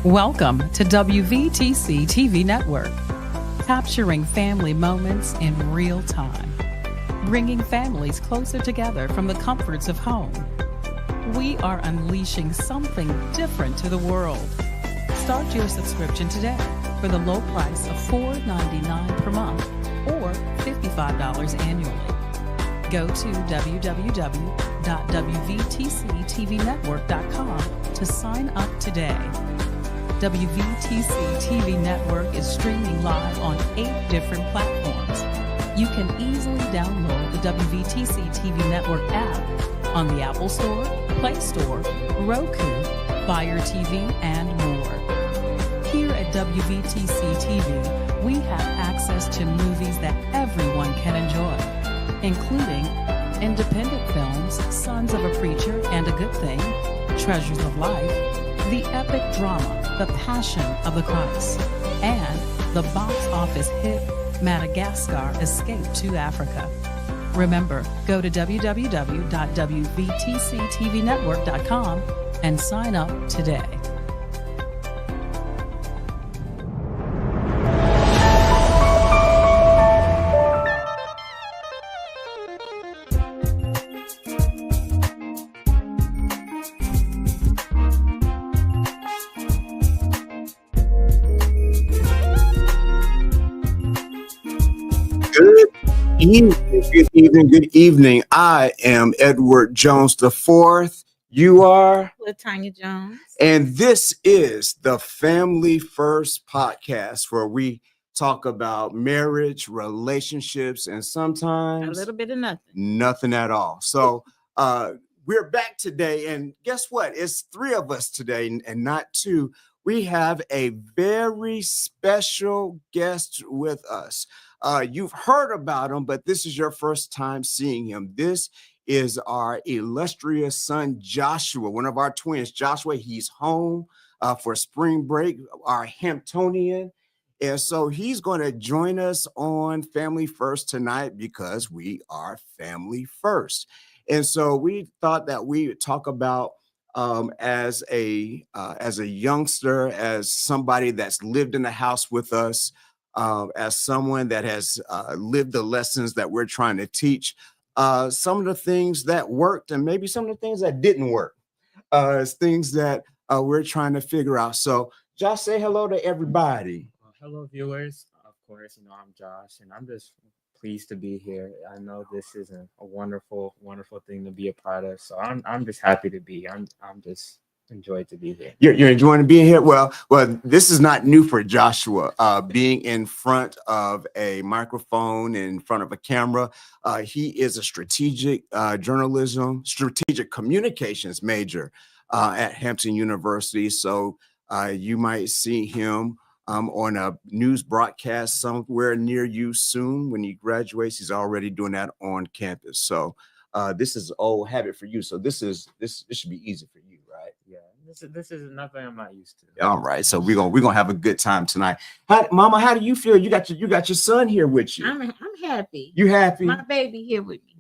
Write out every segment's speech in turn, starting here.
Welcome to WVTC TV Network, capturing family moments in real time, bringing families closer together from the comforts of home. We are unleashing something different to the world. Start your subscription today for the low price of $4.99 per month or $55 annually. Go to www.wvtctvnetwork.com to sign up today. WVTC TV Network is streaming live on 8 different platforms. You can easily download the WVTC TV Network app on the Apple Store, Play Store, Roku, Fire TV, and more. Here at WVTC TV, we have access to movies that everyone can enjoy, including independent films, Sons of a Preacher and a Good Thing, Treasures of Life, the epic drama, The Passion of the Christ, and the box office hit Madagascar Escape to Africa. Remember, go to www.wvtctvnetwork.com and sign up today. Good evening, good evening. I am Edward Jones IV. You are Latanya Jones. And this is the Family First podcast, where we talk about marriage, relationships, and sometimes a little bit of nothing at all. So we're back today, and guess what? It's 3 of us today and not 2. We have a very special guest with us. You've heard about him, but this is your first time seeing him. This is our illustrious son, Joshua, one of our twins. Joshua, he's home for spring break, our Hamptonian. And so he's going to join us on Family First tonight because we are family first. And so we thought that we would talk about as a youngster, as somebody that's lived in the house with us, as someone that has lived the lessons that we're trying to teach, some of the things that worked and maybe some of the things that didn't work, things that we're trying to figure out. So Josh, say hello to everybody. Hello, viewers. Of course, I'm Josh, and I'm just pleased to be here. I know this is a wonderful, wonderful thing to be a part of. So I'm just happy to be. I'm just enjoyed to be here. You're enjoying being here. Well, this is not new for Joshua. Being in front of a microphone, in front of a camera. He is a strategic strategic communications major at Hampton University. So you might see him on a news broadcast somewhere near you soon. When he graduates, he's already doing that on campus. So this is old habit for you. So this should be easy for you, right? Yeah, this is nothing I'm not used to. All right, so we're gonna have a good time tonight. Mama, how do you feel? You got your son here with you. I'm happy. You happy? My baby here with me.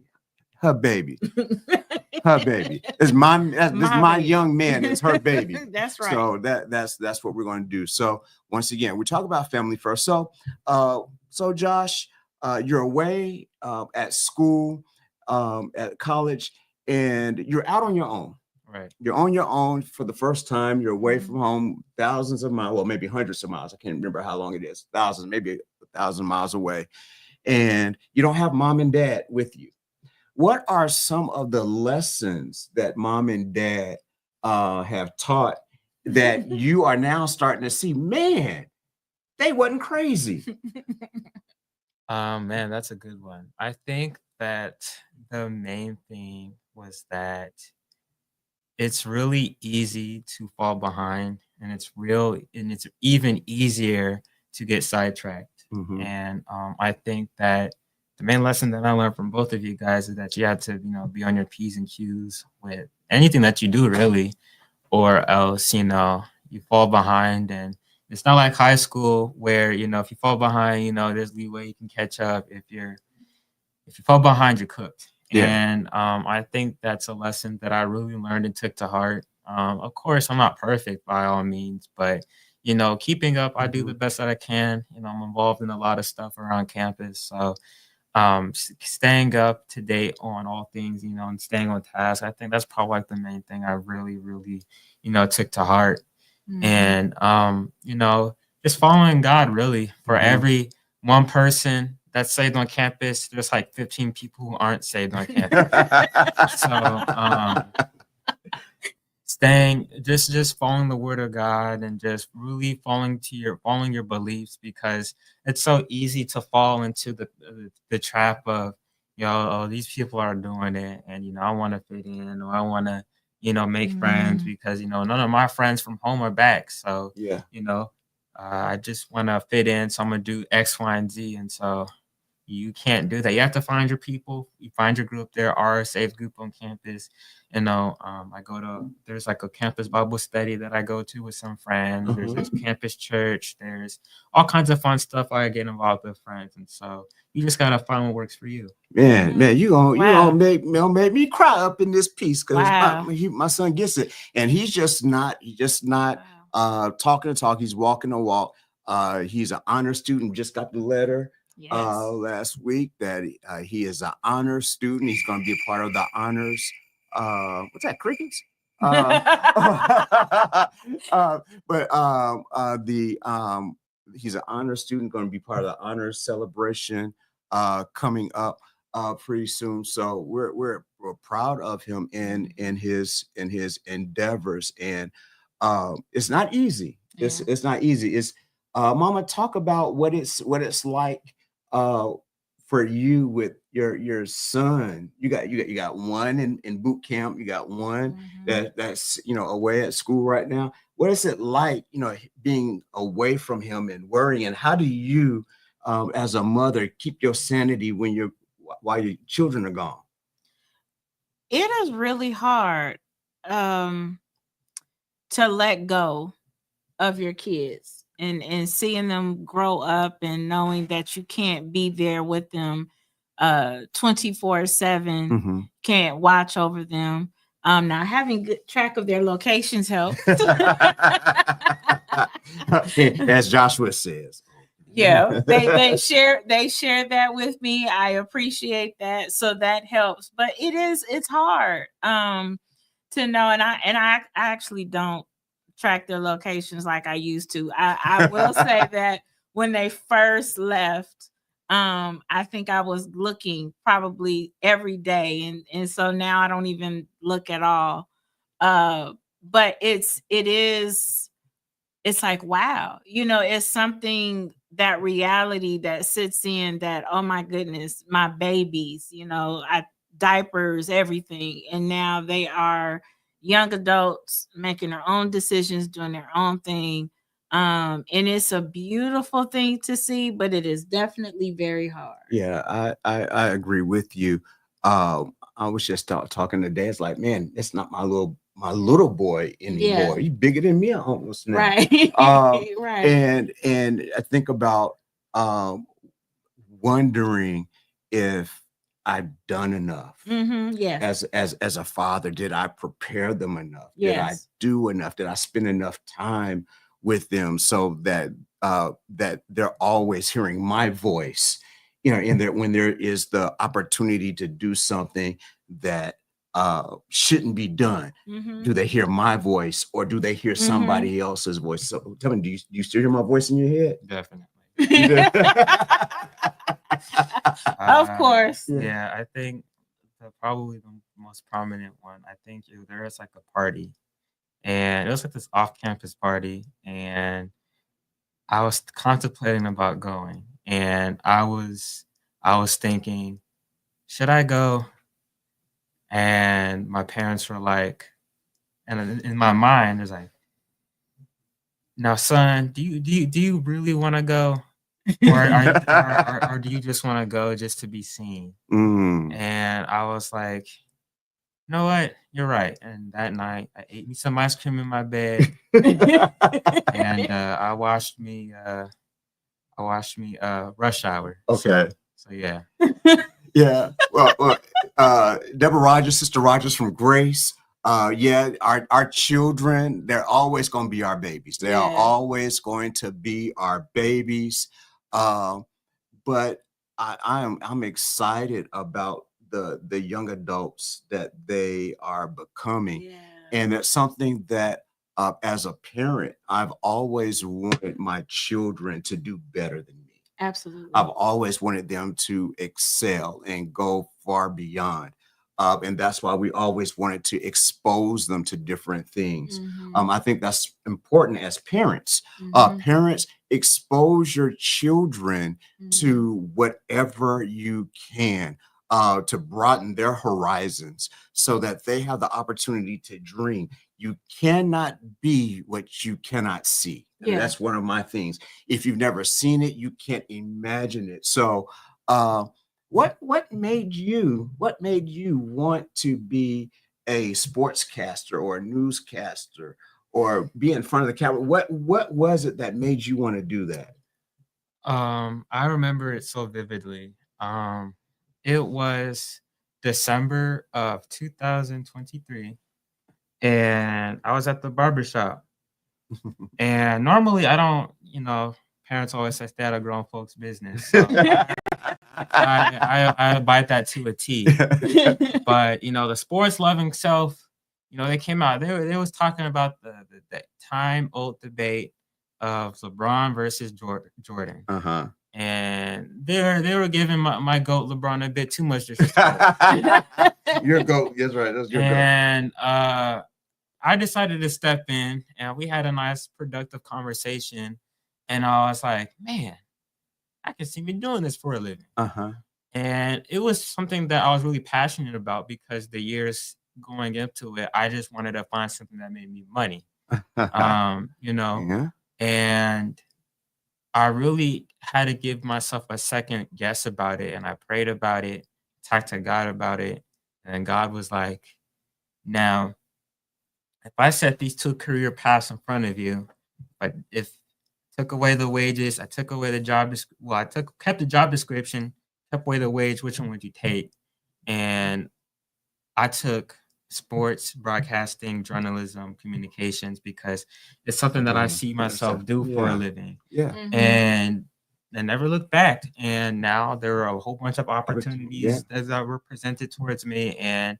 Her baby. Her baby. It's my young man. It's her baby. That's right. So that's what we're going to do. So once again, we talk about family first. So Josh, you're away at school, at college, and you're out on your own. Right. You're on your own for the first time. You're away from home, thousands of miles, well, maybe hundreds of miles. I can't remember how long it is. Thousands, maybe 1,000 miles away, and you don't have mom and dad with you. What are some of the lessons that mom and dad have taught that you are now starting to see? Man, they wasn't crazy. Man, that's a good one. I think that the main thing was that it's really easy to fall behind, and it's even easier to get sidetracked. Mm-hmm. And I think that the main lesson that I learned from both of you guys is that you have to, be on your P's and Q's with anything that you do, really, or else, you fall behind. And it's not like high school where, if you fall behind, there's leeway, you can catch up. If you fall behind, you're cooked. Yeah. And I think that's a lesson that I really learned and took to heart. Of course, I'm not perfect by all means, but keeping up, I do the best that I can. I'm involved in a lot of stuff around campus, so staying up to date on all things, and staying on task. I think that's probably like the main thing I really, really, took to heart. And just following God really. For every one person that's saved on campus, there's like 15 people who aren't saved on campus. So staying just following the word of God and just really following your beliefs, because it's so easy to fall into the trap of oh, these people are doing it, and I want to fit in, or I want to make friends, because none of my friends from home are back, so Yeah. I just want to fit in, so I'm gonna do X, Y, and Z. And so you can't do that. You have to find your people. You find your group. There are a safe group on campus. There's like a campus Bible study that I go to with some friends. There's this campus church. There's all kinds of fun stuff I get involved with friends. And so you just gotta find what works for you. Man, you gonna make me cry up in this piece, because my son gets it, and he's just not talking the talk. He's walking the walk. He's an honor student. Just got the letter last week that he is an honor student. He's going to be a part of the honors. What's that? Crickets? He's an honor student, going to be part of the honors celebration coming up pretty soon. So we're proud of him in his endeavors, and it's not easy. It's not easy. It's Mama, talk about what it's like for you with your son. You got one in boot camp. You got one that's away at school right now. What is it like, being away from him and worrying? And how do you, as a mother, keep your sanity while your children are gone? It is really hard to let go of your kids and seeing them grow up and knowing that you can't be there with them 24/7, can't watch over them. Now having good track of their locations helps. As Joshua says. Yeah, they share that with me. I appreciate that. So that helps. But it's hard to know, and I actually don't track their locations like I used to. I will say that when they first left, I think I was looking probably every day, and so now I don't even look at all. But it's like, wow, it's something, that reality that sits in, that, oh my goodness, my babies, diapers, everything, and now they are young adults making their own decisions, doing their own thing. And it's a beautiful thing to see, but it is definitely very hard. Yeah, I agree with you. I was just talking to Dad. It's like, man, it's not my little boy anymore. He's bigger than me almost now. Right. Right. And I think about wondering if I've done enough. Yes. As a father, did I prepare them enough? Did I do enough? Did I spend enough time with them so that that they're always hearing my voice? When there is the opportunity to do something that shouldn't be done, do they hear my voice, or do they hear somebody else's voice? So tell me, do you still hear my voice in your head? Definitely. Of course. Yeah, I think probably the most prominent one. I think there was like a party, and it was like this off-campus party, and I was contemplating about going, and I was thinking, should I go? And my parents were like, and in my mind, there's like, now, son, do you really want to go, or do you just want to go just to be seen? And I was like, you know what, you're right. And that night, I ate me some ice cream in my bed, and I watched me Rush Hour. Okay. So yeah. Yeah. Well, Deborah Rogers, Sister Rogers from Grace, Yeah, our children, they're always going to be our babies. They are Yeah. always going to be our babies. But I'm excited about the young adults that they are becoming. Yeah. And it's something that as a parent, I've always wanted my children to do better than me. Absolutely. I've always wanted them to excel and go far beyond. And that's why we always wanted to expose them to different things. Mhm. I think that's important as parents. Mhm. Parents, expose your children Mhm. to whatever you can to broaden their horizons so that they have the opportunity to dream. You cannot be what you cannot see. And Yeah. that's one of my things. If you've never seen it, you can't imagine it. So what made you want to be a sportscaster or a newscaster or be in front of the camera? What was it that made you want to do that? I remember it so vividly. It was December of 2023, and I was at the barbershop. And normally I don't, parents always say stay out of grown folks' business. So I abide that to a T. But the sports loving self, they came out. They was talking about the time old debate of LeBron versus Jordan. Uh-huh. And they were giving my GOAT LeBron a bit too much disrespect. Your GOAT, that's right. That's your GOAT. And I decided to step in, and we had a nice, productive conversation. And I was like, man, I can see me doing this for a living. Uh-huh. And it was something that I was really passionate about because the years going into it, I just wanted to find something that made me money. Yeah. And I really had to give myself a second guess about it. And I prayed about it, talked to God about it. And God was like, now, if I set these two career paths in front of you, but if took away the wages, I took away the job. Kept the job description, kept away the wage. Which one would you take? And I took sports, broadcasting, journalism, communications because it's something that I see myself do for a living. Yeah. Mhm. And I never looked back. And now there are a whole bunch of opportunities that were presented towards me. And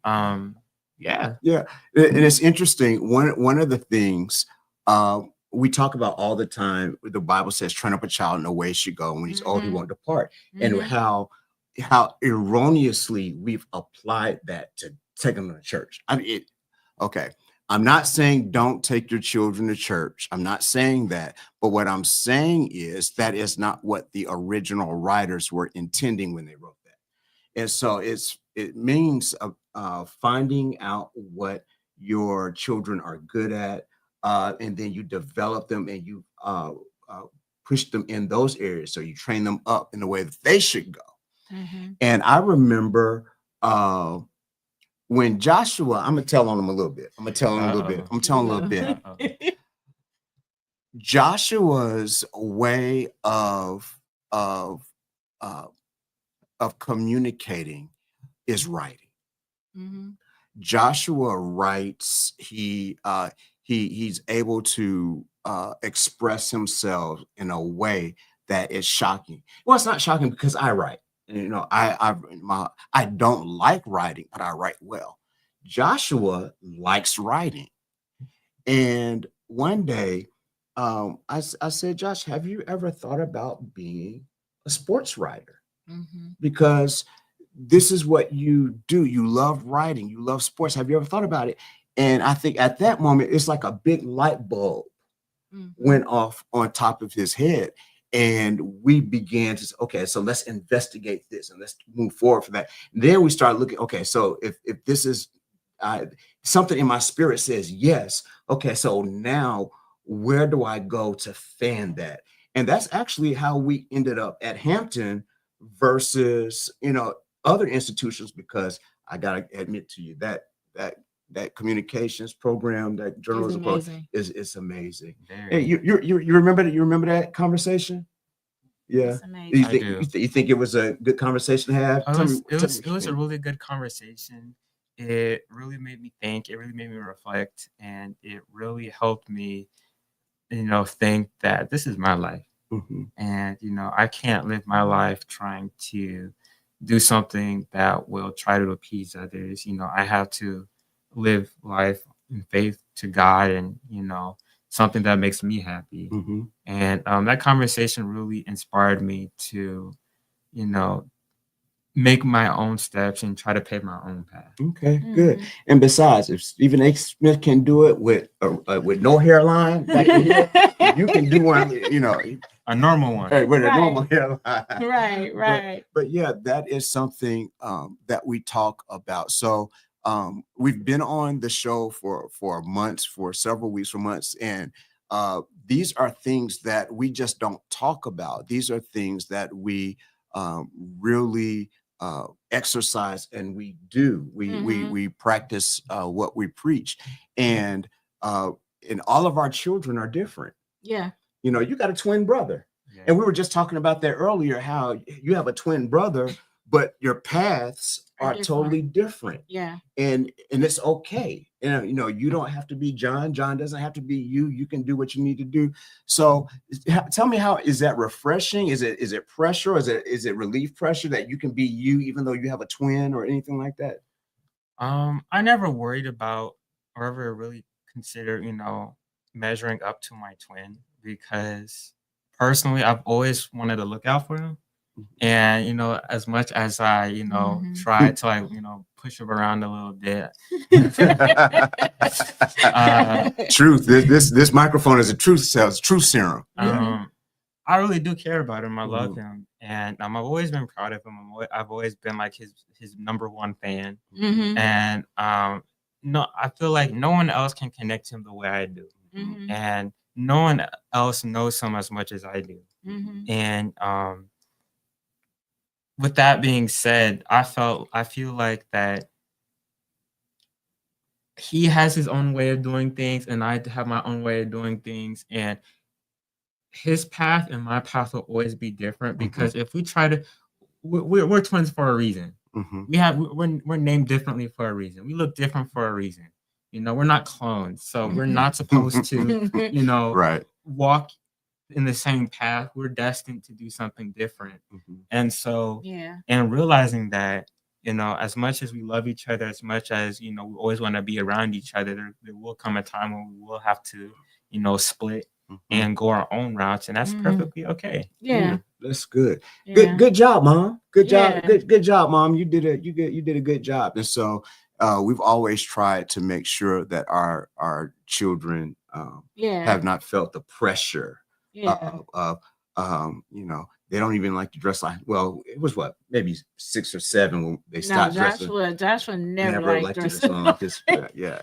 yeah. And it's interesting. One of the things we talk about all the time, the Bible says, train up a child in the way he should go, and when he's old, he won't depart. And how erroneously we've applied that to take them to church. Okay. I'm not saying don't take your children to church. I'm not saying that. But what I'm saying is that is not what the original writers were intending when they wrote that. And so it means finding out what your children are good at, and then you develop them and you push them in those areas. So you train them up in the way that they should go. Mhm. And I remember when Joshua, I'm gonna tell on him a little bit. I'm telling a little bit. Joshua's way of communicating is writing. Mhm. Joshua writes. He's able to express himself in a way that is shocking. Well, it's not shocking because I write. I don't like writing, but I write well. Joshua likes writing, and one day, I said, Josh, have you ever thought about being a sports writer? Mhm. Because this is what you do. You love writing. You love sports. Have you ever thought about it? And I think at that moment, it's like a big light bulb went off on top of his head. And we began to say, okay, so let's investigate this and let's move forward for that. And then we start looking, okay, so if this is something in my spirit says yes, okay, so now where do I go to fan that? And that's actually how we ended up at Hampton versus, other institutions, because I got to admit to you that communications program, that journalism program is amazing. Hey, you remember that? You remember that conversation? Yeah. You think it was a good conversation to have? It was a really good conversation it really made me think, it really made me reflect, and it really helped me, think that this is my life. Mhm. And, I can't live my life trying to do something that will try to appease others. I have to live life in faith to God and, something that makes me happy. Mhm. And that conversation really inspired me to, you know, make my own steps and try to pave my own path. Okay, good. And besides, if Stephen A. Smith can do it with no hairline back in here, you can do one. A normal one. With a Right. normal hairline. Right. But yeah, that is something that we talk about. So we've been on the show for months, for several weeks, for months, and these are things that we just don't talk about. These are things that we really exercise, and we do. We practice what we preach, and all of our children are different. Yeah. You got a twin brother. Yeah. And we were just talking about that earlier, how you have a twin brother, but your paths are totally different. Yeah. And it's okay. You don't have to be John. John doesn't have to be you. You can do what you need to do. So tell me, how is that refreshing? Is it pressure? Is it relief pressure that you can be you even though you have a twin or anything like that? I never worried about or ever really considered, measuring up to my twin, because personally I've always wanted to look out for him. And as much as I, try to push him around a little bit. Truth. This microphone is a truth serum. I really do care about him. I love him, and I've always been proud of him. I've always been like his number one fan, and no, I feel like no one else can connect him the way I do, and no one else knows him as much as I do. And with that being said, I feel like that he has his own way of doing things, and I have my own way of doing things, and his path and my path will always be different, because if we try to, we're twins for a reason. We're named differently for a reason. We look different for a reason. We're not clones, so we're not supposed to, right, walk in the same path. We're destined to do something different. And so, and realizing that, as much as we love each other, as much as, we always want to be around each other, there will come a time when we will have to, split and go our own routes, and that's perfectly okay. Yeah. That's good. Good job, Mom. Good job. Good job, Mom. You did a good job. And so we've always tried to make sure that our children have not felt the pressure of they don't even like to dress like, well, it was maybe 6 or 7 when they stopped dressing. Joshua never liked dressing.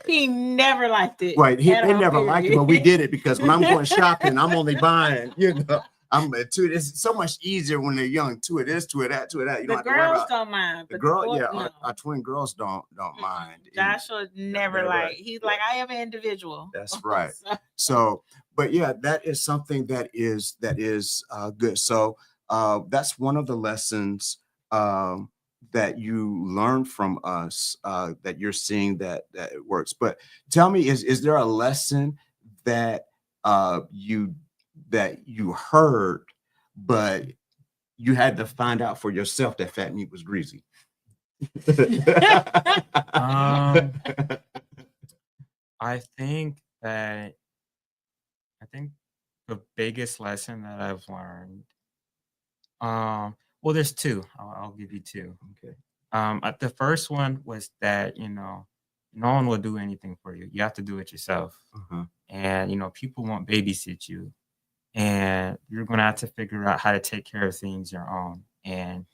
He never liked it. Right. They never liked it, but we did it because when I'm going shopping, I'm only buying, it's so much easier when they're young. To it, that. You the girls don't mind. The girl, our twin girls don't mind. Joshua never liked. He's like, I am an individual. That's right. So, but yeah, that is something that is good. So that's one of the lessons that you learn from us, that you're seeing that it works. But tell me, is there a lesson that you heard, but you had to find out for yourself that fat meat was greasy? I think the biggest lesson that I've learned, well, there's 2. I'll give you 2. Okay. The first one was that, no one will do anything for you. You have to do it yourself. And, people won't babysit you, and you're going to have to figure out how to take care of things your own. And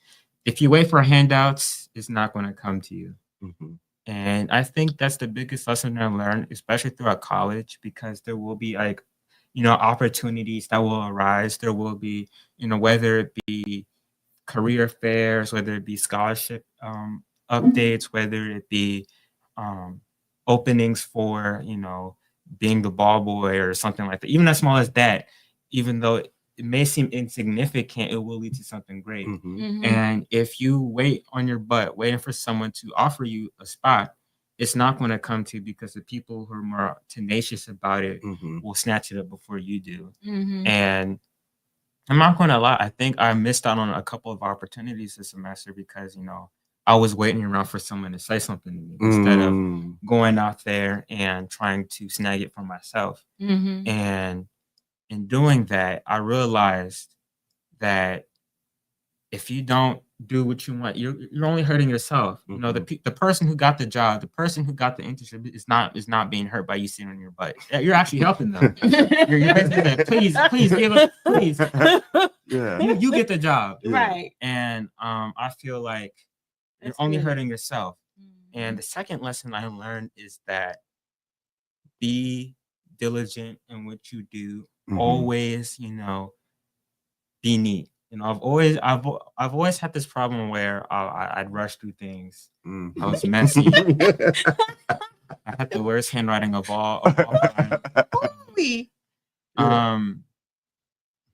if you wait for handouts, it's not going to come to you. And I think that's the biggest lesson I learned, especially throughout college, because there will be opportunities that will arise. There will be, whether it be career fairs, whether it be scholarship updates, whether it be openings for, being the ball boy or something like that. Even as small as that, even though it may seem insignificant, it will lead to something great. And if you wait on your butt, waiting for someone to offer you a spot, it's not going to come to you, because the people who are more tenacious about it Mhm. will snatch it up before you do. Mhm. And I'm not going to lie, I think I missed out on a couple of opportunities this semester because, I was waiting around for someone to say something to me instead of Mm. going out there and trying to snag it for myself. Mhm. And in doing that, I realized that if you don't do what you want, you're only hurting yourself. The person who got the job, the person who got the internship is not being hurt by you sitting on your butt. You're actually helping them. You're basically saying, please give us, please. Yeah. You get the job. Right. And I feel like you're That's only good. hurting yourself. Mhm. And the second lesson I learned is that be diligent in what you do. Mhm. Always, be neat. I've always had this problem where I'd rush through things. Mhm. I was messy. I had the worst handwriting of all time. Holy.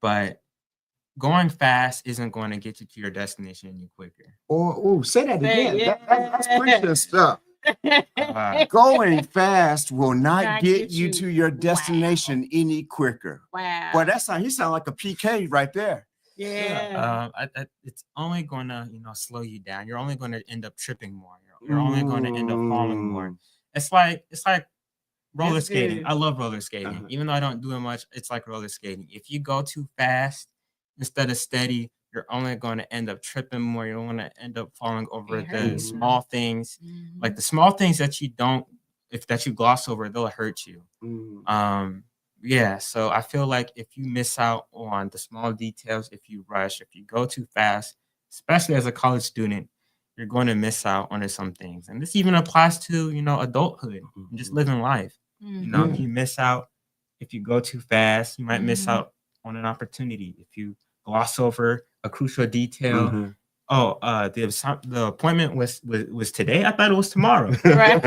But going fast isn't going to get you to your destination any quicker. Say that again. Yeah. That's preaching stuff. Going fast will not get you to your destination any quicker. Wow. Boy, he sound like a PK right there. Yeah. It's only going to slow you down. You're only going to end up tripping more. You're only going to end up falling more. It's like roller That's skating. good. I love roller skating. Even though I don't do it much, it's like roller skating. If you go too fast instead of steady, you're only going to end up tripping more. You're going to end up falling over It the hurts. small things. Mhm. Like the small things that you gloss over, they'll hurt you. Yeah, so I feel like if you miss out on the small details, if you rush, if you go too fast, especially as a college student, you're going to miss out on some things. And this even applies to, adulthood and just living life. If you miss out, if you go too fast, you might miss out on an opportunity. If you gloss over a crucial detail, the appointment was today. I thought it was tomorrow. Right.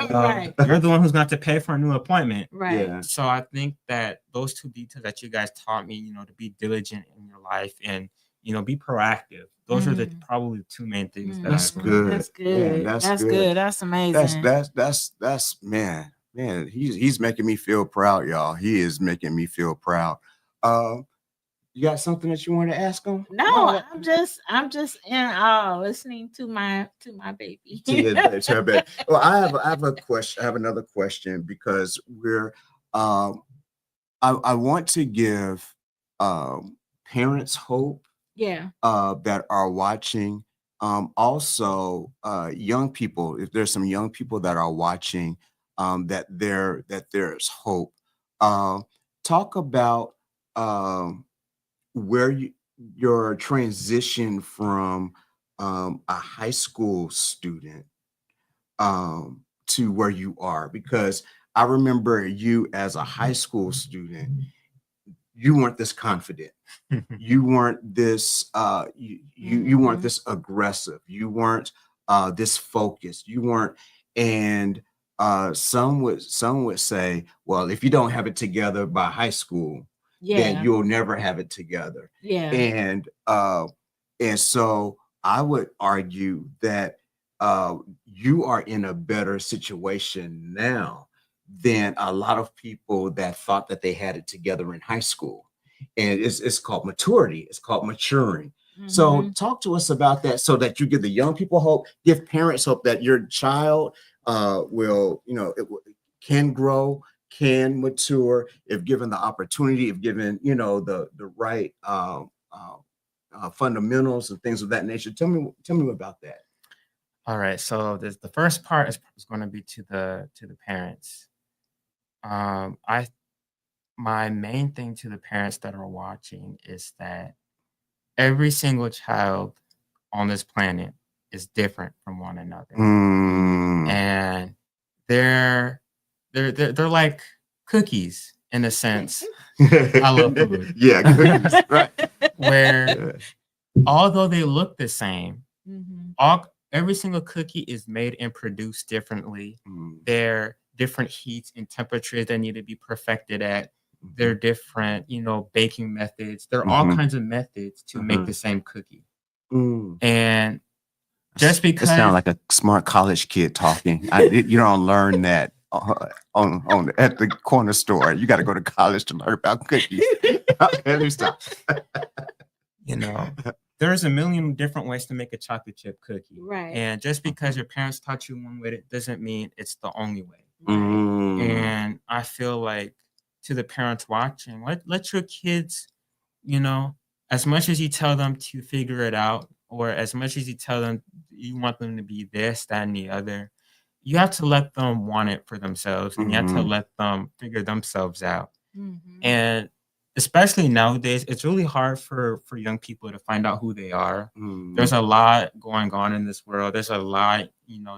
Right. You're the one who's going to pay for a new appointment. Right. Yeah. So I think that those two details that you guys taught me, to be diligent in your life and be proactive. Those are probably the two main things that That's I've good. learned. That's good. Man, that's good. That's amazing. That's man. He's making me feel proud, y'all. He is making me feel proud. You got something that you want to ask him? No, I'm just in awe listening to my baby. To her baby. Well, I have a question. I have another question because we're I want to give parents hope. Yeah. That are watching. Also, young people. If there's some young people that are watching, that there's hope. Talk about where your transition from a high school student to where you are, because I remember you as a high school student. You weren't this confident. You weren't this you weren't this aggressive. You weren't this focused. You weren't. And some would say, well, if you don't have it together by high school, then you'll never have it together. Yeah. And so I would argue that you are in a better situation now than a lot of people that thought that they had it together in high school. And it's called maturity. It's called maturing. So talk to us about that, so that you give the young people hope, give parents hope that your child will, can grow, can mature if given the opportunity, if given, the right fundamentals and things of that nature. Tell me about that. All right. So the first part is going to be to the parents. My main thing to the parents that are watching is that every single child on this planet is different from one another. And they're like cookies in a sense. I love food. Yeah, cookies, right. Where although they look the same, every single cookie is made and produced differently. They're different heats and temperatures that need to be perfected at. They're different, baking methods. There are all kinds of methods to make the same cookie. And just It because sounds like a smart college kid talking. You don't learn that at the corner store. You got to go to college to learn about cookies. Okay, let me stop. you know, there's a million different ways to make a chocolate chip cookie. Right. And just because your parents taught you one way, it doesn't mean it's the only way. Mm. And I feel like to the parents watching, let your kids, you know, as much as you tell them to figure it out, or as much as you tell them you want them to be this, that, and the other, you have to let them want it for themselves, and you have to Mhm. let them figure themselves out. Mhm. And especially nowadays, it's really hard for young people to find out who they are. Mm. There's a lot going on in this world. There's a lot,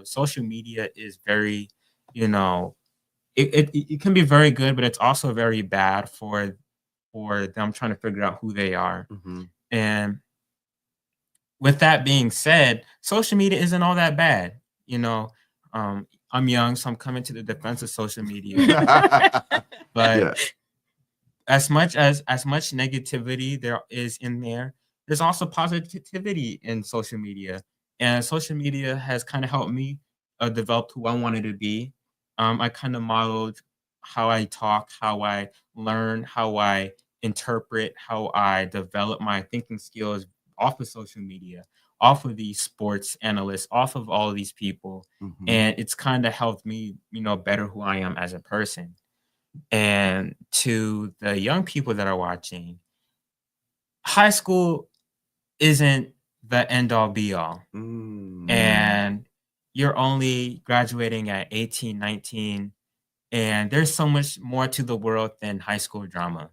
social media is very, it can be very good, but it's also very bad for them trying to figure out who they are. Mhm. And with that being said, social media isn't all that bad. I'm young, so I'm coming to the defense of social media. But Yeah. as much negativity there is in there, there's also positivity in social media. And social media has kind of helped me develop who I wanted to be. I kind of modeled how I talk, how I learn, how I interpret, how I develop my thinking skills off of social media, off of these sports analysts, off of all of these people. Mhm. And it's kind of helped me, better who I am as a person. And to the young people that are watching, high school isn't the end all be all. Mm. And you're only graduating at 18, 19. And there's so much more to the world than high school drama.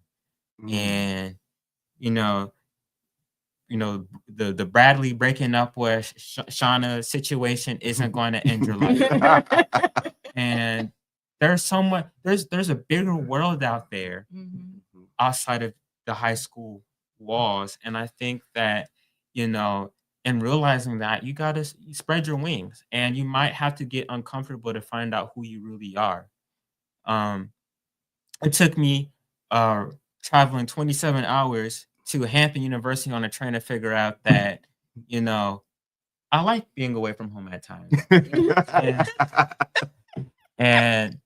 Mm. And, you know, the Bradley breaking up with Shauna situation isn't going to end your life. And there's so much, there's a bigger world out there Mhm. outside of the high school walls. And I think that, in realizing that, you got to spread your wings, and you might have to get uncomfortable to find out who you really are. It took me traveling 27 hours to Hampton University on a train to figure out that, I like being away from home at times. And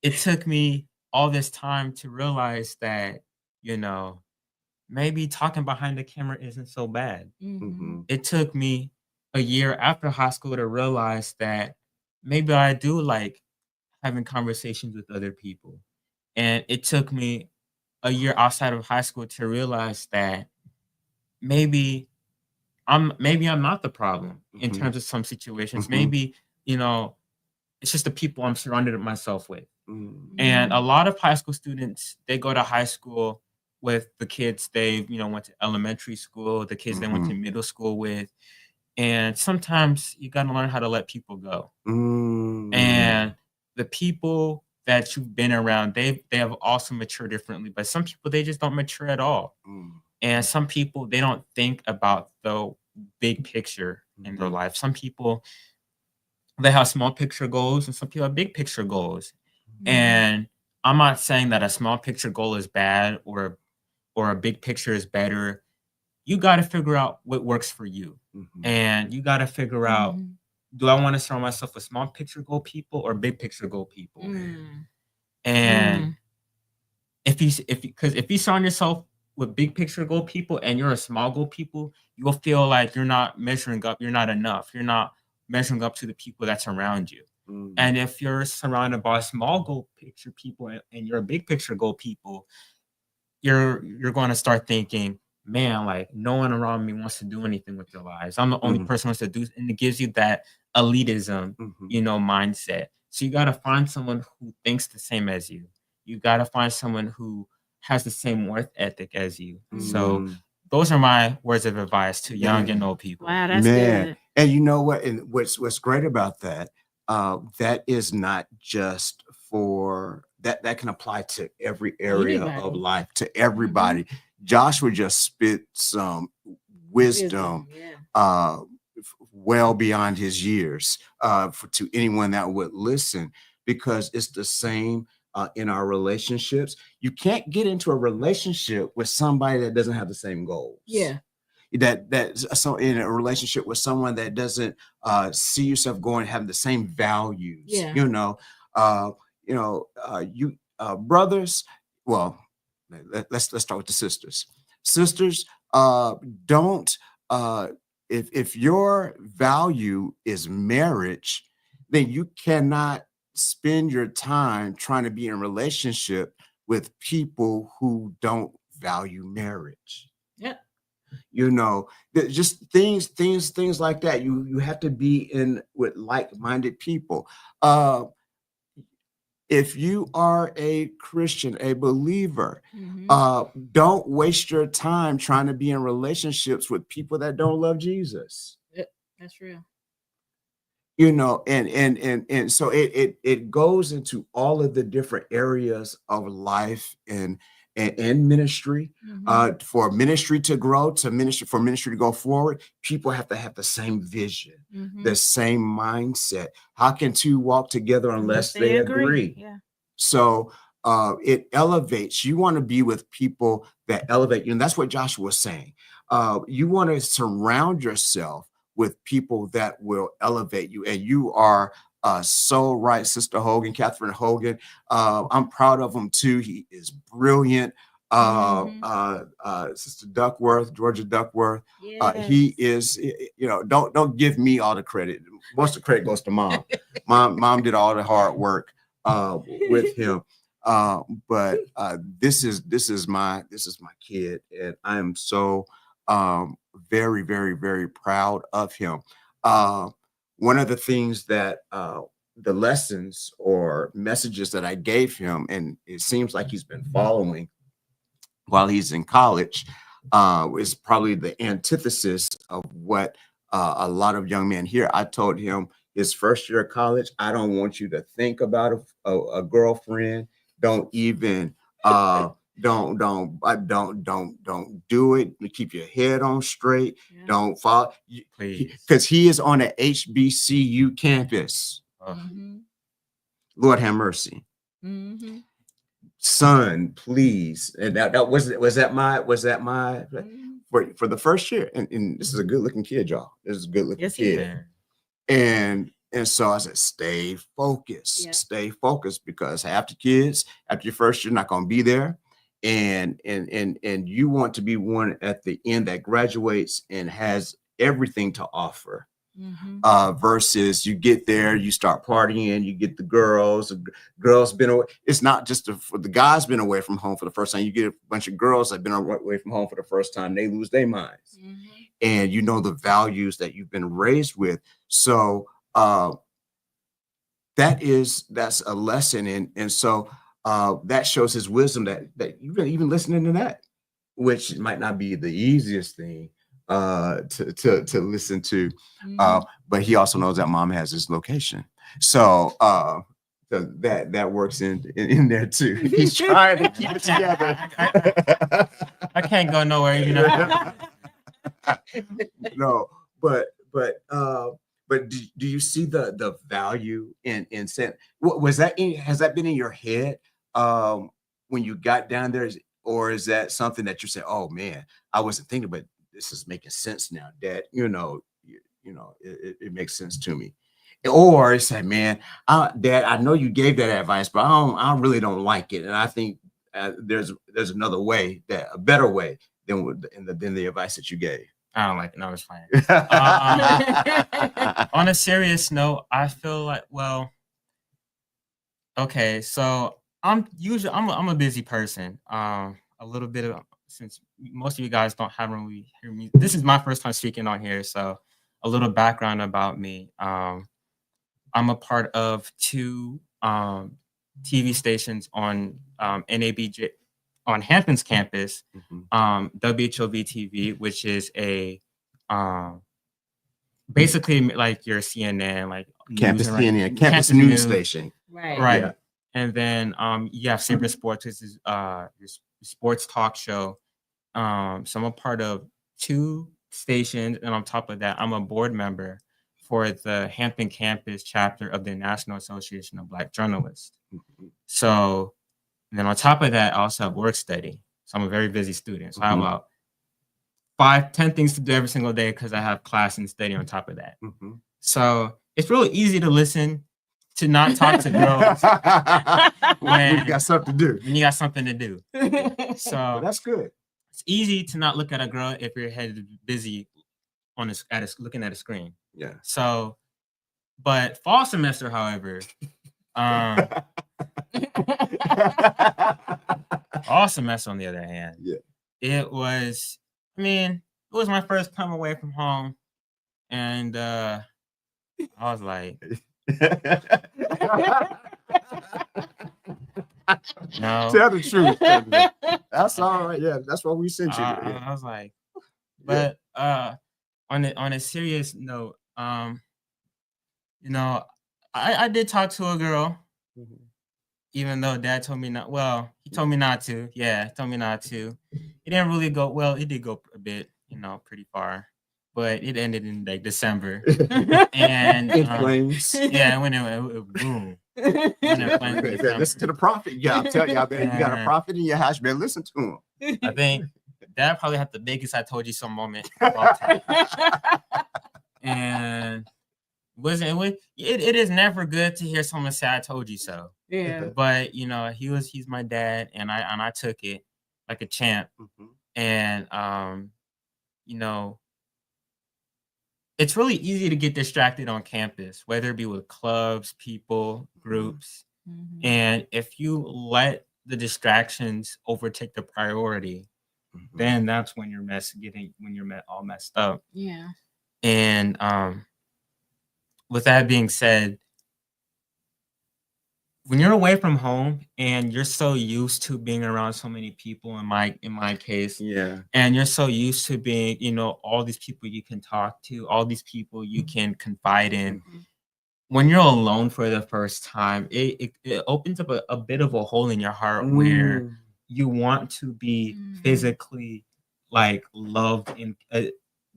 it took me all this time to realize that, maybe talking behind the camera isn't so bad. Mhm. Mhm. It took me a year after high school to realize that maybe I do like having conversations with other people. And it took me a year outside of high school to realize that maybe I'm not the problem in Mhm. terms of some situations. Mhm. Maybe, it's just the people I'm surrounded myself with. Mm. And a lot of high school students, they go to high school with the kids they, went to elementary school, the kids they went to Mhm. middle school with. And sometimes you got to learn how to let people go. Mm. And the people that you've been around, they have also matured differently. But some people, they just don't mature at all. Mm. And some people, they don't think about the big picture in their Mhm. life. Some people, they have small picture goals, and some people have big picture goals. And I'm not saying that a small picture goal is bad or a big picture is better. You got to figure out what works for you. Mhm. And you got to figure out, Mhm. do I want to surround myself with small picture goal people or big picture goal people? Mm. And if you surround yourself with big picture goal people and you're a small goal people, you'll feel like you're not measuring up, you're not enough, you're not measuring up to the people that's around you. Mm. And if you're surrounded by small goal picture people and you're a big picture goal people, you're going to start thinking, man, like no one around me wants to do anything with their lives. I'm the only Mhm. person who wants to do, and it gives you that elitism, Mhm. mindset. So you got to find someone who thinks the same as you. You got to find someone who has the same work ethic as you. So Mm. those are my words of advice to young and old people. Wow, that's Man, good. and you know what? And what's great about that, that is not just for that. That can apply to every area of Anybody. life, to everybody. Joshua just spit some wisdom, Yeah. well beyond his years, to anyone that would listen, because it's the same in our relationships. You can't get into a relationship with somebody that doesn't have the same goals. Yeah. so in a relationship with someone that doesn't see yourself going, having the same values. Yeah. You brothers. Well, let's start with the sisters. Sisters, don't if your value is marriage, then you cannot spend your time trying to be in a relationship with people who don't value marriage. Yeah. Just things like that. You have to be in with like-minded people. If you are a Christian, a believer, don't waste your time trying to be in relationships with people that don't love Jesus. Yep, that's real. And so it goes into all of the different areas of life and ministry. For ministry to grow, for ministry to go forward, people have to have the same vision, the same mindset. How can two walk together unless they agree? Yeah. So it elevates. You want to be with people that elevate you, and that's what Joshua was saying. You want to surround yourself with people that will elevate you, and you are so right, Sister Hogan, Catherine Hogan. I'm proud of him too. He is brilliant. Sister Duckworth, Georgia Duckworth. Yes. He is. Don't give me all the credit. Most of the credit goes to Mom. Mom did all the hard work with him. But this is my kid, and I am so very, very, very proud of him. One of the things that the lessons or messages that I gave him, and it seems like he's been following while he's in college, is probably the antithesis of what a lot of young men hear. I told him his first year of college, I don't want you to think about a girlfriend. Don't even don't do it. Keep your head on straight. Yeah. Don't fall, Please. because he is on a HBCU campus. Lord have mercy. Son, please. And that was that my for the first year. And this is a good looking kid, y'all. This is a good looking kid. And so I said, stay focused. Yeah. Stay focused, because half the kids after your first year not going to be there. And you want to be one at the end that graduates and has everything to offer. Versus you get there, you start partying, you get the girls been away. It's not just for the guys been away from home for the first time. You get a bunch of girls that have been away from home for the first time. They lose their minds. And the values that you've been raised with. So that's a lesson. And so that shows his wisdom that you've been even listening to that, which might not be the easiest thing to listen to. But he also knows that Mom has his location. So that works in there too. He's trying to keep it together. I can't go nowhere, No, but do you see the value in saying, has that been in your head when you got down there, or is that something that you say, oh man, I wasn't thinking, but this is making sense now, Dad? It makes sense to me. Or it's like, man, Dad, I know you gave that advice, but I really don't like it, and I think there's another way, a better way than the advice that you gave. I don't like it. No, it's fine. On a serious note, I feel like, okay, so I'm a busy person. A little bit of, since most of you guys don't have really hear me. This is my first time speaking on here, so a little background about me. I'm a part of 2 TV stations on NABJ on Hampton's campus, WHOV TV, which is a basically like your CNN, like campus news, CNN, campus news station. Right. Yeah. And then you have Saber Sports, which is your sports talk show. So I'm a part of 2 stations, and on top of that, I'm a board member for the Hampton campus chapter of the National Association of Black Journalists. So then on top of that, I also have work study. So I'm a very busy student. So I have about 10 things to do every single day because I have class and study on top of that. So it's really easy to listen to not talk to girls when you got something to do. when you got something to do. So Well, that's good. it's easy to not look at a girl if your head is busy on looking at a screen. Yeah. So, but fall semester, however, fall semester on the other hand, it was. I mean, it was my first time away from home, and I was like, no. Tell the truth. That's all right. Yeah, that's what we sent you. I was like, but on a serious note, you know, I did talk to a girl, even though Dad told me not. Well, he told me not to. Yeah, told me not to. It didn't really go well. It did go a bit, pretty far, but it ended in like December. And in flames. Yeah, when it boom. Listen to the prophet. Yeah, I'm telling you, I bet you got a prophet in your house. You better listen to him. I think Dad probably had the biggest "I told you so" moment of all time. And it is never good to hear someone say "I told you so." Yeah. But he's my dad, and I took it like a champ. And it's really easy to get distracted on campus, whether it be with clubs, people, groups. And if you let the distractions overtake the priority, then that's when you're all messed up. Yeah. And with that being said, when you're away from home and you're so used to being around so many people, in my case, and you're so used to being, all these people you can talk to, all these people you can confide in. When you're alone for the first time, it opens up a bit of a hole in your heart where you want to be physically like loved and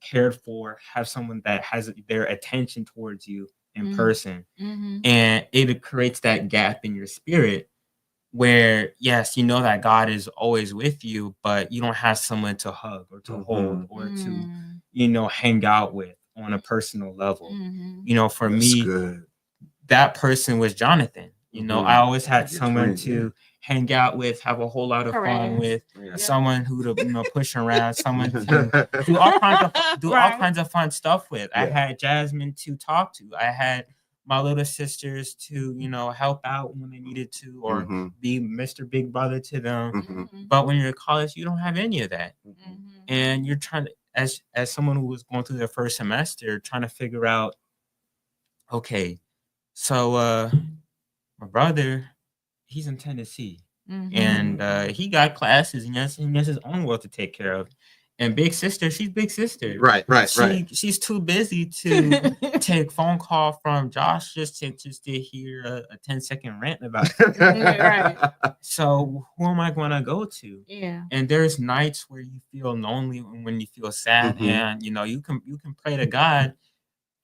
cared for, have someone that has their attention towards you in person. And it creates that gap in your spirit where, yes, you know that God is always with you, but you don't have someone to hug or to hold or to, hang out with on a personal level. For That's me, good. that person was Jonathan. I always had someone to hang out with, have a whole lot of fun with, someone who to push around, someone to do all kinds of fun stuff with. I had Jasmine to talk to. I had my little sisters to help out when they needed to, or be Mr. Big Brother to them. But when you're in college, you don't have any of that, and you're trying to, as someone who was going through their first semester, trying to figure out, okay, so my brother, he's in Tennessee, and he got classes, and he has his own world to take care of. And big sister, she's big sister. Right. She's too busy to take phone call from Josh just to hear a 10-second rant about it. Right. So who am I going to go to? Yeah. And there's nights where you feel lonely and when you feel sad, and you can pray to God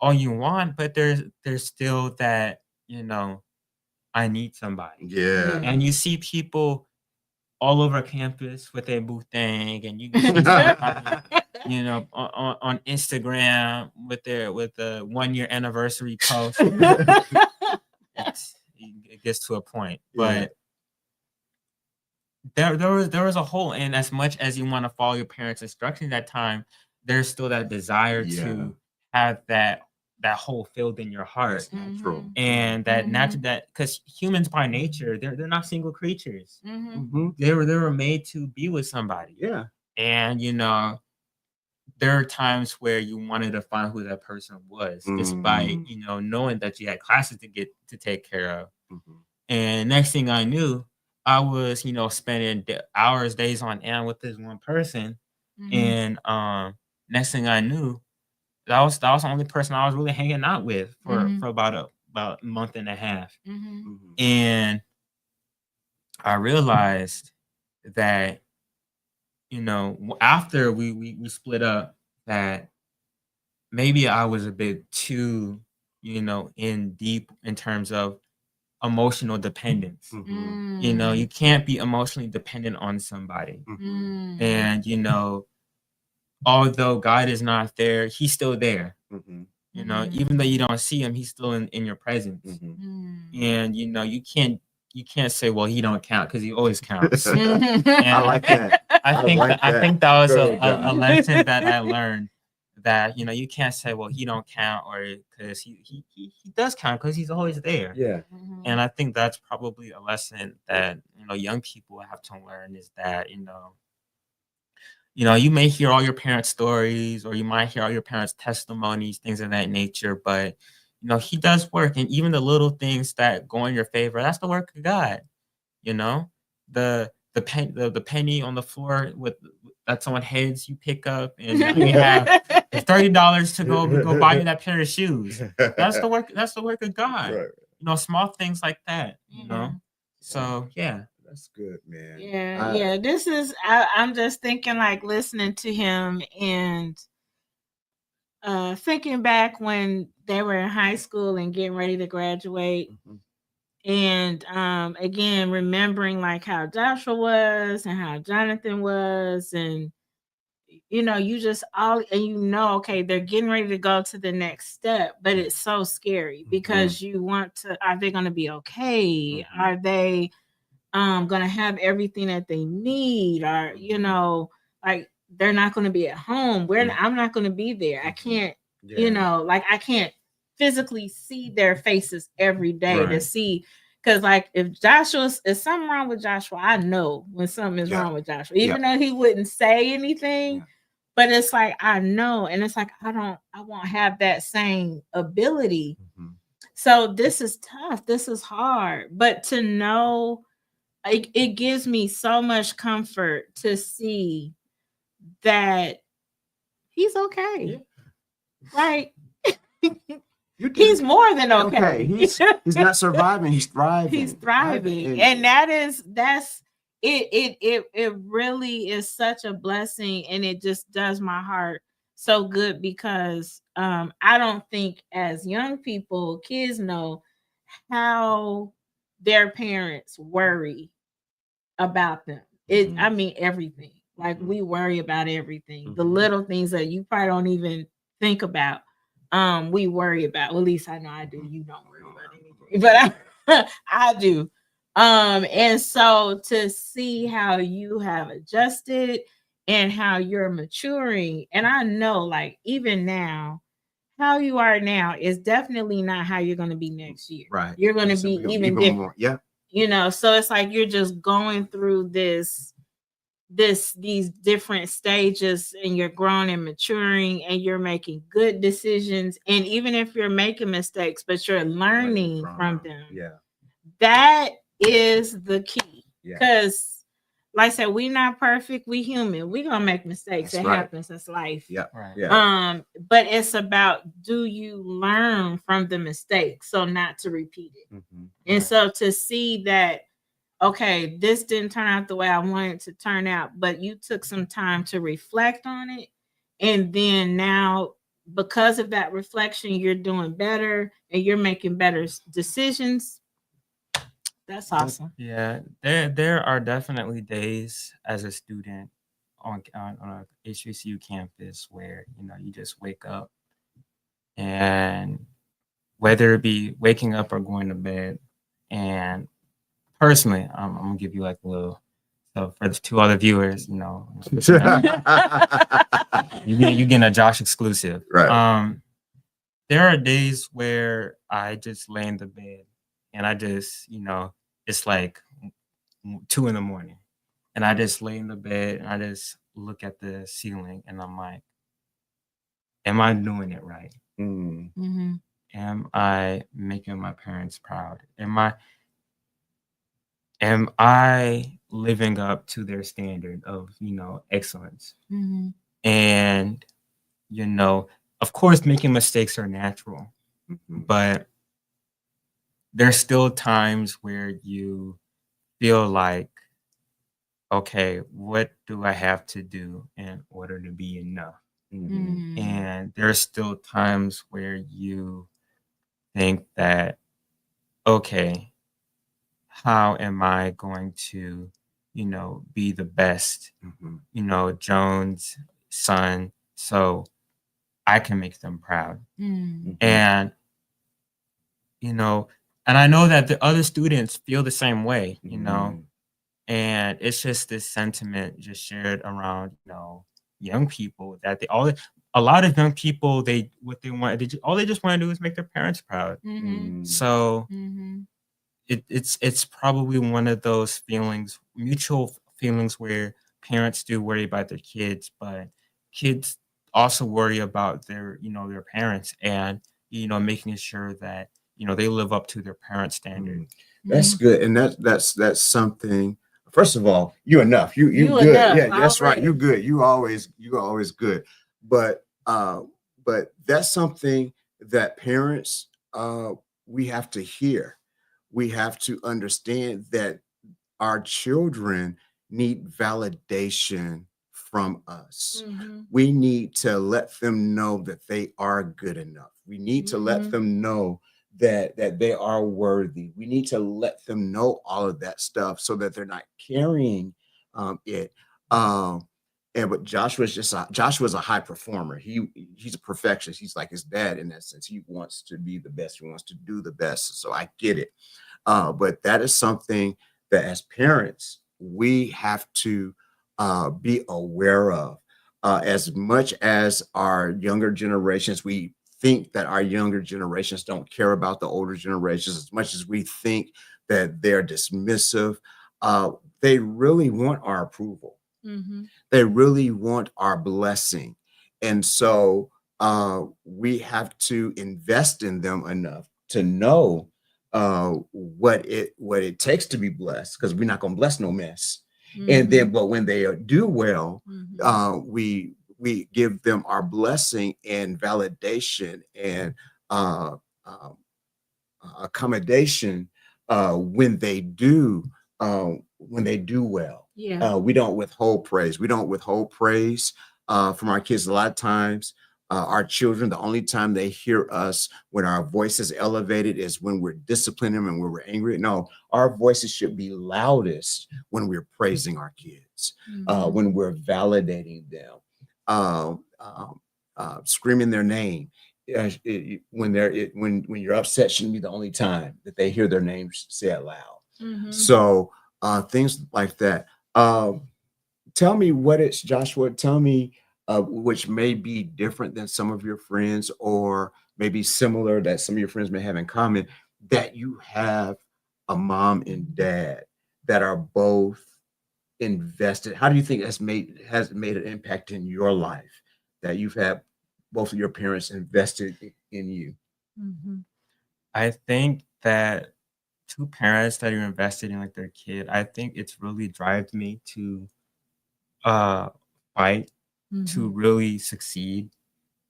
all you want, but there's still that, I need somebody. Yeah. And you see people all over campus with their boo thing, and you can see on Instagram with the 1-year anniversary post. It gets to a point, but there was a hole. And as much as you want to follow your parents' instructions at that time, there's still that desire to have that hole filled in your heart. True. And that natural, that because humans by nature, they're not single creatures. They were made to be with somebody. Yeah. And there are times where you wanted to find who that person was, despite knowing that you had classes to take care of. And next thing I knew, I was spending hours, days on end with this one person. And next thing I knew, that was the only person I was really hanging out with for about a month and a half. And I realized that, after we split up, that maybe I was a bit too, in deep in terms of emotional dependence. You can't be emotionally dependent on somebody. And, although God is not there, he's still there. Mhm. You know, even though you don't see him, he's still in your presence. Mhm. And you know, you can't say, well, he don't count, because he always counts. I like that. I think like I think that was Go a, ahead, John. a lesson that I learned, that you know, you can't say, well, he don't count, or because he does count, because he's always there. Yeah. And I think that's probably a lesson that, you know, young people have to learn, is that, you know, you may hear all your parents' stories, or you might hear all your parents' testimonies, things of that nature, but you know, he does work. And even the little things that go in your favor, that's the work of God. You know, the penny on the floor with that someone heads, you pick up, and you have $30 to go buy you that pair of shoes. That's the work of God. Right. You know, small things like that, you know. Yeah. So yeah. That's good, man. Yeah. This is I'm just thinking, like, listening to him and thinking back when they were in high school and getting ready to graduate. Mhm. And again, remembering like how Joshua was and how Jonathan was, and you know, you just all, and you know, okay, they're getting ready to go to the next step, but it's so scary because you want to, are they going to be okay? Are they going to have everything that they need? Or, you know, like, they're not going to be at home. I'm not going to be there. I can't, you know, like, I can't physically see their faces every day to see. Because, like, if something wrong with Joshua, I know when something is wrong with Joshua, even though he wouldn't say anything. But it's like, I know, and it's like, I won't have that same ability. So this is tough. This is hard. But to know, it gives me so much comfort to see that he's okay. Right? He's more than okay. He's not surviving, he's thriving. He's thriving. And that's it really is such a blessing, and it just does my heart so good, because I don't think as young people, kids know how their parents worry about them. I mean, everything. Like, we worry about everything. The little things that you probably don't even think about. We worry about. Well, at least I know I do. You don't worry about anything, but I do. And so to see how you have adjusted and how you're maturing, and I know, like, even now, how you are now is definitely not how you're going to be next year. Right. You're going to be even different. More. Yeah. You know, so it's like you're just going through these different stages, and you're growing and maturing, and you're making good decisions. And even if you're making mistakes, but you're learning from them. Yeah. That is the key. Yeah. Because, like I said, we're not perfect. We human. We're gonna make mistakes. It happens. That's life. Yeah. Right. Yeah. But it's about, do you learn from the mistake so not to repeat it? And so to see that, okay, this didn't turn out the way I wanted to turn out, but you took some time to reflect on it. And then now, because of that reflection, you're doing better and you're making better decisions. That's awesome. Yeah, there are definitely days as a student on a HBCU campus where, you know, you just wake up, and whether it be waking up or going to bed, and personally, I'm gonna give you like a little, so for the two other viewers, you know, you getting a Josh exclusive. Right. There are days where I just lay in the bed, and I just, you know, it's like 2 a.m, and I just lay in the bed and I just look at the ceiling, and I'm like, am I doing it right? Am I making my parents proud? Am I living up to their standard of, you know, excellence? And, you know, of course, making mistakes are natural, but there's still times where you feel like, okay, what do I have to do in order to be enough? And there's still times where you think that, okay, how am I going to, you know, be the best, you know, Jones' son, so I can make them proud. Mm. And, you know, and I know that the other students feel the same way, you know, and it's just this sentiment just shared around, you know, young people that a lot of young people, what they want, all they just want to do is make their parents proud. Mhm. So Mhm. it's probably one of those feelings, mutual feelings where parents do worry about their kids, but kids also worry about their, you know, their parents and, you know, making sure that, you know, they live up to their parents' standard. That's good, and that's something. First of all, you enough. You You good. enough Yeah, that's right. already. You good. You always good. But that's something that parents we have to hear. We have to understand that our children need validation from us. Mhm. We need to let them know that they are good enough. We need to let Mhm. them know that they are worthy. We need to let them know all of that stuff so that they're not carrying it. And but Joshua's a high performer. He's a perfectionist. He's like his dad in that sense. He wants to be the best. He wants to do the best. So I get it. But that is something that as parents we have to be aware of. As much as our younger generations, we think that our younger generations don't care about the older generations as much as we think that they're dismissive. They really want our approval. Mhm. They really want our blessing. And so we have to invest in them enough to know what it takes to be blessed, because we're not going to bless no mess. And then, but when they do well, Mhm. we give them our blessing and validation and uh, uh, accommodation when they do well. Yeah. We don't withhold praise. We don't withhold praise from our kids. A lot of times, our children, the only time they hear us when our voice is elevated is when we're disciplining them and when we're angry. No, our voices should be loudest when we're praising our kids, Mhm. when we're validating them, screaming their name. When you're upset shouldn't be the only time that they hear their name said loud. Mhm. So things like that. Tell me what it's Joshua. Tell me which may be different than some of your friends, or maybe similar that some of your friends may have in common. That you have a mom and dad that are both invested. How do you think has made an impact in your life that you've had both of your parents invested in you? Mhm. I think that two parents that are invested in like their kid, I think it's really drives me to uh fight to Mhm. really succeed.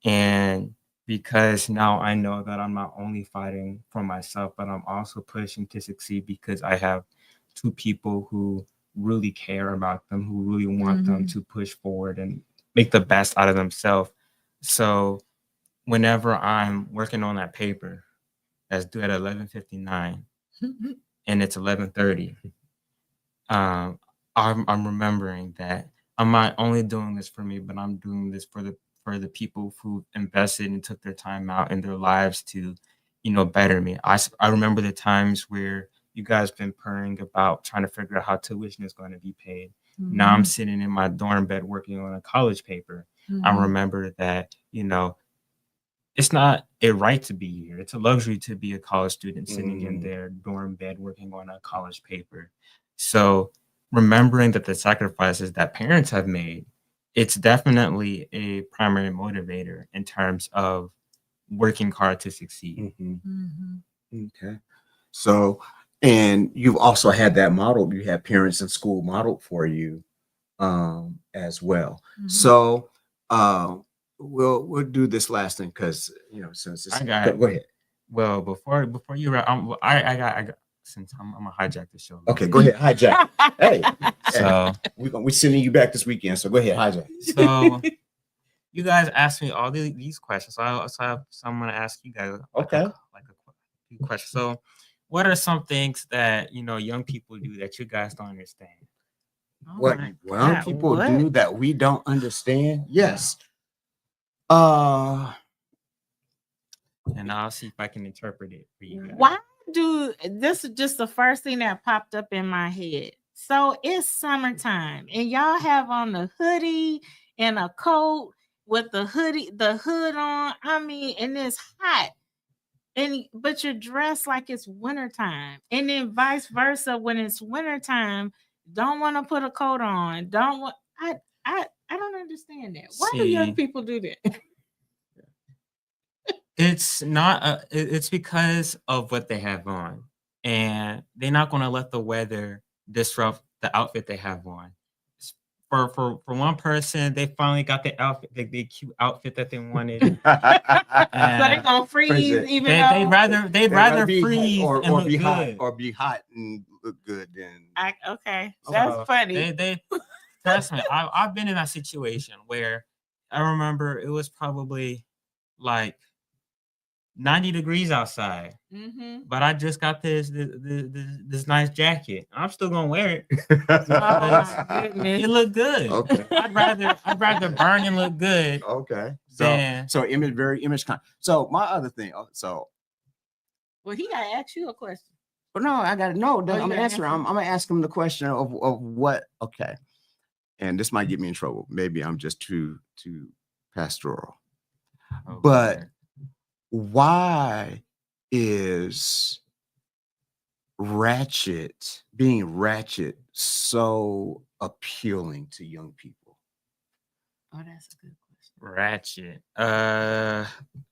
And because now I know that I'm not only fighting for myself, but I'm also pushing to succeed because I have two people who really care about them, who really want them Mhm. to push forward and make the best out of themselves. So whenever I'm working on that paper that's due at 11:59 and it's 11:30, um, I'm remembering that I'm not only doing this for me, but I'm doing this for the people who invested and took their time out in their lives to, you know, better me. I remember the times where you guys been purring about trying to figure out how tuition is going to be paid. Now I'm Mhm. sitting in my dorm bed working on a college paper. I Mhm. remember that, you know, it's not a right to be here. It's a luxury to be a college student sitting in Mm, their dorm bed working on a college paper. So remembering that the sacrifices that parents have made, it's definitely a primary motivator in terms of working hard to succeed. mhm. Mhm. Okay. So, and you've also had that model. You had parents in school modeled for you as well. Mhm. So, uh, we'll do this last thing because since I it's got go ahead. well before you wrap. I got since I'm gonna hijack the show. Okay, go ahead, hijack. Hey, hey, So we're sending you back this weekend, so go ahead, hijack. so you guys asked me all these questions, so I'm gonna ask you guys Okay. few questions. So, what are some things that you know young people do that you guys don't understand? Oh What my young God. people What? do that we don't understand? Yes. And I'll see if I can interpret it for you guys. Why do this is just the first thing that popped up in my head. So it's summertime and y'all have on the hoodie and a coat with the hood on. I mean, and it's hot. But you're dressed like it's wintertime. And then vice versa, when it's wintertime, don't want to put a coat on. Don't want I don't understand that. Why do young See. people do that? It's not. It's because of what they have on, and they're not going to let the weather disrupt the outfit they have on. For one person, they finally got the outfit, the cute outfit that they wanted. So they're And gonna freeze it. even they'd though rather be freeze or, and or look be hot good. or be hot and look good. Then okay. So That's funny. They trust me. I've been in that situation where I remember it was probably like 90 degrees outside, but I just got this nice jacket. I'm still gonna wear it. Oh my goodness. It look good. Okay. I'd rather burn and look good. Okay. than- So very image con. So my other thing. Well, he gotta ask you a question. But no, I got it. No, you I'm gotta answering. answer? I'm gonna ask him the question of what. Okay, and this might get me in trouble. Maybe I'm just too pastoral. Oh, But man. why is being ratchet so appealing to young people? Oh, that's a good question. Ratchet.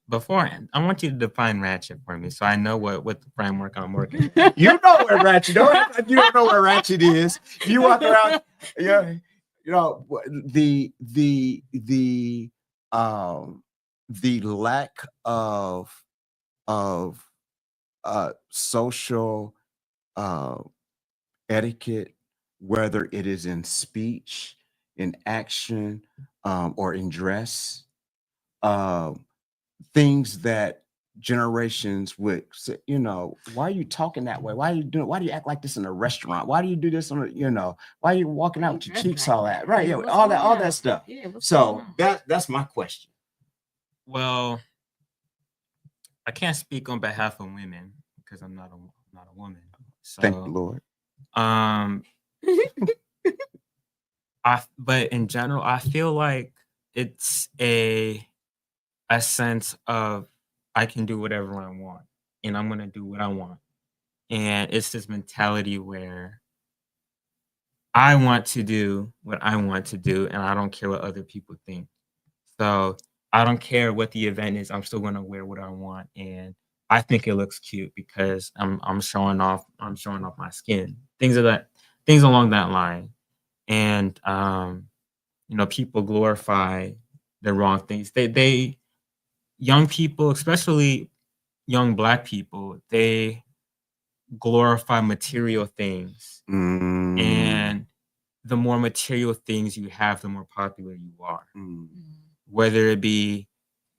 Beforehand, I want you to define ratchet for me, so I know what the framework I'm working. You know where ratchet. Don't act like you don't know where ratchet is. You walk around. Yeah, you know the lack of social etiquette, whether it is in speech, in action, or in dress, things that generations would say, why are you talking that way? Why do you act like this in a restaurant? Why do you do this why are you walking out with your cheeks all that? Right. Yeah, all that stuff. Yeah, So that's my question. Well, I can't speak on behalf of women because I'm not a woman. So, Thank the Lord. But in general, I feel like it's a sense of I can do whatever I want and I'm gonna do what I want. And it's this mentality where I want to do what I want to do and I don't care what other people think. So I don't care what the event is, I'm still gonna wear what I want. And I think it looks cute because I'm showing off my skin. Things along that line. And people glorify the wrong things. They young people, especially young Black people, they glorify material things. And the more material things you have, the more popular you are. Whether it be,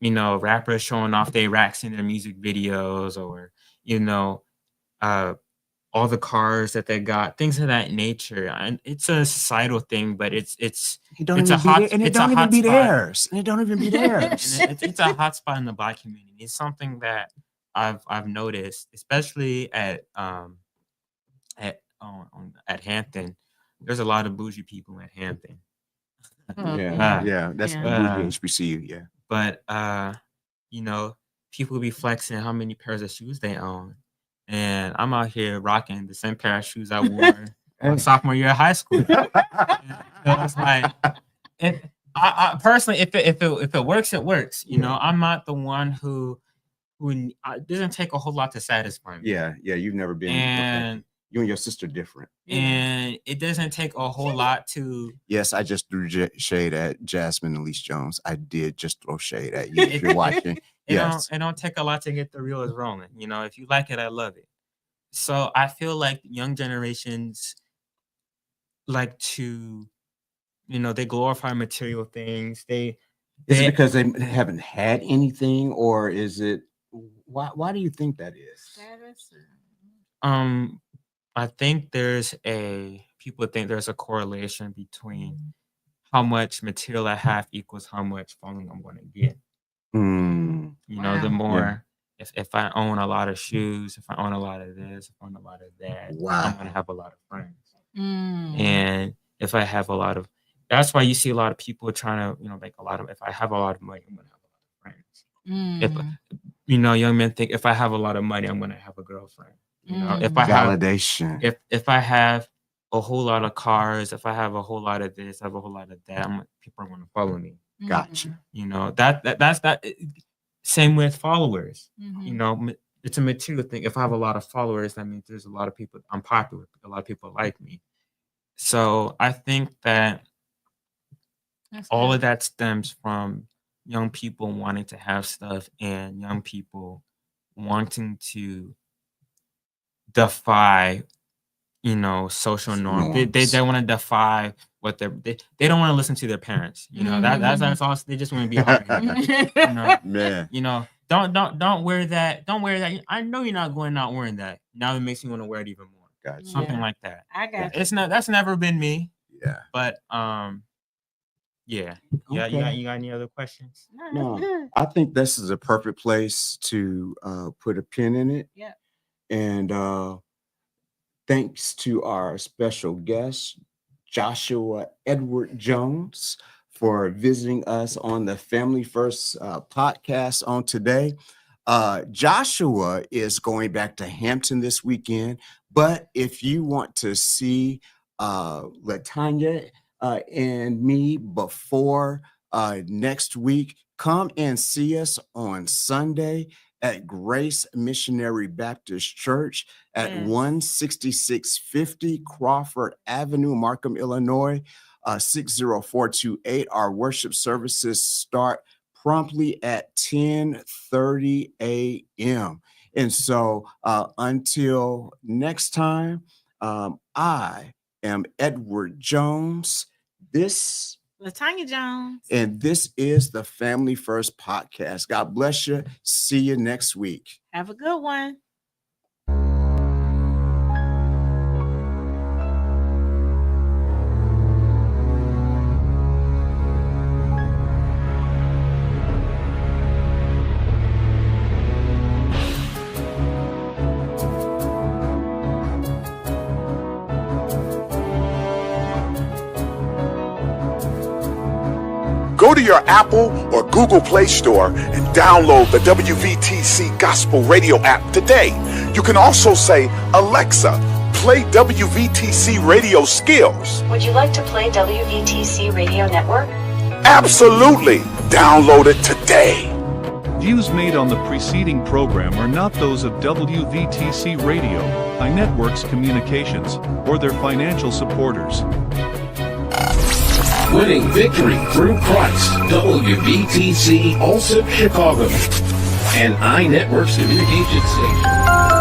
rappers showing off their racks in their music videos or, all the cars that they got, things of that nature. And it's a societal thing, but it's a hot spot. It don't even be theirs. And it don't even be theirs. It's a hot spot in the Black community. It's something that I've noticed, especially at Hampton. There's a lot of bougie people at Hampton. That's bougie HBCU. Yeah, but people be flexing how many pairs of shoes they own, and I'm out here rocking the same pair of shoes I wore my sophomore year of high school. So it's like, I personally, if it works, it works. I'm not the one who doesn't take a whole lot to satisfy me. Yeah, you've never been. And you and your sister different. And it doesn't take a whole lot to. Yes, I just threw shade at Jasmine Elise Jones. I did just throw shade at you if you're watching. Yes. It don't take a lot to get the reels rolling. If you like it, I love it. So I feel like young generations like to, they glorify material things. Is it because they haven't had anything, or is it why do you think that is? I think people think there's a correlation between how much material I have equals how much following I'm going to get. Mm. You know, the Wow. more if I own a lot of shoes, if I own a lot of this, if I own a lot of that, Wow. I'm going to have a lot of friends. Mm. And if I have a lot of, that's why you see a lot of people trying to, you know, like a lot of, if I have a lot of money, I'm going to have a lot of friends. Mm. If, you know, young men think if I have a lot of money, I'm going to have a girlfriend. You know, if I have, Validation. if I have a whole lot of cars, if I have a whole lot of this, I have a whole lot of that, people are going to follow me. Gotcha. You know, that's that. Same with followers. Mhm. You know, it's a material thing. If I have a lot of followers, that means there's a lot of people, I'm popular. A lot of people like me. So I think that That's all good. of that stems from young people wanting to have stuff and young people wanting to defy, you know, social norms. They want to defy what they don't want to listen to their parents. You know, that's all. They just want to be hard. You know, Man. you know, don't wear that. Don't wear that. I know you're not going out wearing that. Now it makes me want to wear it even more. Gotcha. Something like that. I got It's not. That's never been me. Yeah. But yeah. Yeah. Okay. You got any other questions? No, I think this is a perfect place to put a pin in it. Yeah. And thanks to our special guest, Joshua Edward Jones, for visiting us on the Family First podcast on today. Joshua is going back to Hampton this weekend, but if you want to see Latanya and me before next week, come and see us on Sunday at Grace Missionary Baptist Church at 16650 Crawford Avenue, Markham, Illinois, 60428. Our worship services start promptly at 10:30 a.m. And so until next time, I am Edward Jones. This Latanya Jones. And this is the Family First podcast. God bless you. See you next week. Have a good one. Go to your Apple or Google Play Store and download the WVTC Gospel Radio app today. You can also say, Alexa, play WVTC Radio Skills. Would you like to play WVTC Radio Network? Absolutely. Download it today. Views made on the preceding program are not those of WVTC Radio, iNetworks Communications, or their financial supporters. Winning victory through Christ, WVTC Allsip Chicago, and iNetworks Communications Station.